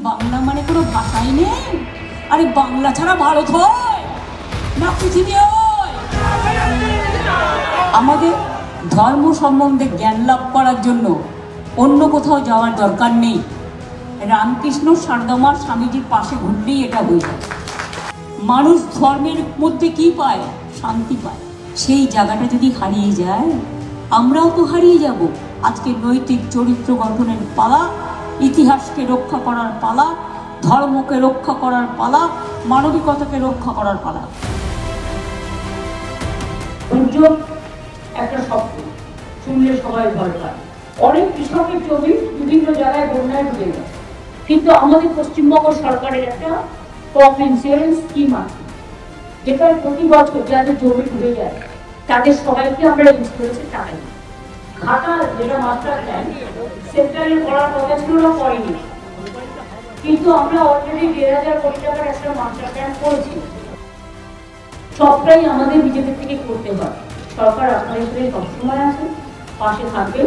বাংলা মানে কোনো ভাষাই নেই? আরে বাংলা ছাড়া ভারত হয় না পৃথিবী হয়? আমাদের ধর্ম সম্বন্ধে জ্ঞান লাভ করার জন্য অন্য কোথাও যাওয়ার দরকার নেই। রামকৃষ্ণ সারদামার স্বামীজির পাশে ঘুরলেই এটা হয়ে যায়। মানুষ ধর্মের মধ্যে কি পায়? শান্তি পায়। সেই জায়গাটা যদি হারিয়ে যায়, আমরাও তো হারিয়ে যাব। আজকে নৈতিক চরিত্র গঠনের পালা, ইতিহাসকে রক্ষা করার পালা, ধর্মকে রক্ষা করার পালা, মানবিকতাকে রক্ষা করার পালা। দুর্যোগ একটা শব্দ শুনলে সবাই ভয় পায়। অনেক কৃষকের জমি বিভিন্ন জায়গায় বন্যায় ডুবে গেছে, কিন্তু আমাদের পশ্চিমবঙ্গ সরকারের একটা ক্রপ ইন্স্যুরেন্স স্কিম আছে, যেখানে প্রতি বছর যাদের জমি ডুবে যায় তাদের সবাইকে আমরা ইন্স্যুরেন্সের টাকা দিই। ঘাটা যেটা মাস্টার প্ল্যান সেন্ট্রালের করার কথা ছিল না, করেনি, কিন্তু আমরা অলরেডি 1,500 কোটি টাকার একটা মাস্টার প্ল্যান করেছি। সবটাই আমাদের বিজেপি থেকে করতে হয়। সরকার আপনাদের সাথে সবসময় আছে, পাশে থাকবে।